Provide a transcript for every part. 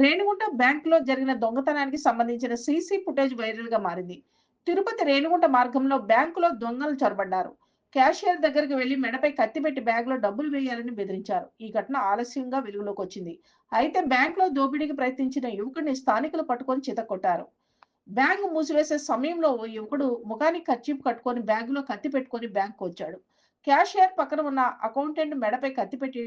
రేణిగుంట బ్యాంకులో జరిగిన దొంగతనానికి సంబంధించిన సీసీ ఫుటేజ్ వైరల్ గా మారింది. తిరుపతి రేణిగుంట మార్గంలో బ్యాంకులో దొంగలు చొరబడ్డారు. క్యాషియర్ దగ్గరికి వెళ్లి మెడపై కత్తి పెట్టి బ్యాగులో డబ్బులు వేయాలని బెదిరించారు. ఈ ఘటన ఆలస్యంగా వెలుగులోకి వచ్చింది. అయితే బ్యాంకులో దోపిడీకి ప్రయత్నించిన యువకుడిని స్థానికులు పట్టుకొని చితకొట్టారు. బ్యాంకు మూసివేసే సమయంలో ఓ యువకుడు ముఖానికి కర్చీఫ్ కట్టుకొని బ్యాగులో కత్తి పెట్టుకొని బ్యాంకు వచ్చాడు. క్యాషియర్ పక్కన ఉన్న అకౌంటెంట్ మెడపై కత్తి పెట్టి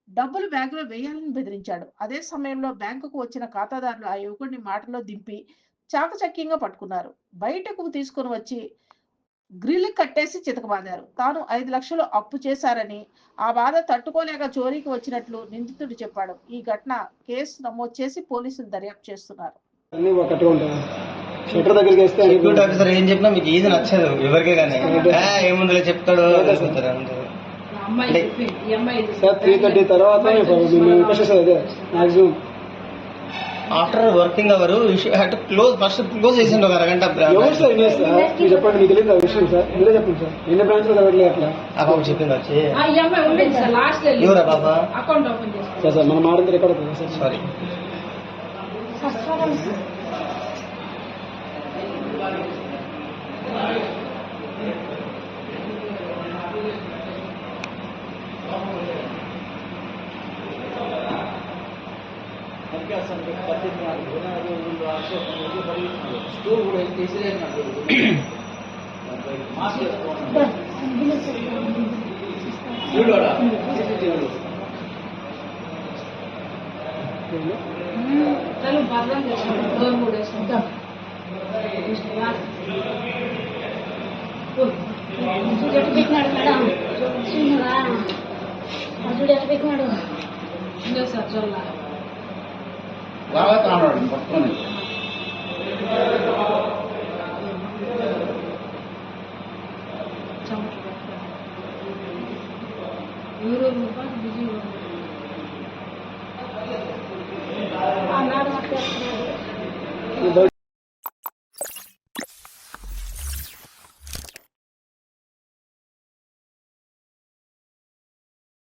డబ్బులు బ్యాగులో వేయాలని బెదిరించాడు. అదే సమయంలో బ్యాంకుకు వచ్చిన ఖాతాదారులు ఆ యువకుడిని మాటలో దింపి చాకచక్యంగా పట్టుకున్నారు. బయటకు తీసుకొని వచ్చి గ్రిల్ కట్టేసి చితకబాదారు. తాను 5 లక్షలు అప్పు చేశారని, ఆ బాధ తట్టుకోలేక చోరీకి వచ్చినట్లు నిందితుడు చెప్పాడు. ఈ ఘటన కేసు నమోదు చేసి పోలీసులు దర్యాప్తు చేస్తున్నారు. అన్నీ ఒకటిగా ఉంటాయి. షట్టర్ దగ్గరికి వేస్తే సెక్యూరిటీ ఆఫీసర్ ఏం చెప్పినా మీకు ఏది నచ్చదు ఎవరికే కానీ ఏముందులో చెప్తాడో సార్ 3:30 తర్వాత అదే maximum after working hour first close చేసిండు ఒక అరగంట. ఎవరు సార్ ఇన్వెస్ట్ సార్ మీరు చెప్పండి, మీకు తెలియదు ఆ విషయం సార్, మీరే చెప్పండి సార్. ఎన్ని బ్రాంచ్లో చదవట్లేదు అట్లా ఆ బాబు చెప్పింది వచ్చి ఎవరా బాబా సార్ సార్ మనం మారింది రికార్డ్ అవుతుంది సార్. సారీ బాగా కానడు పట్టుకొని బిజీ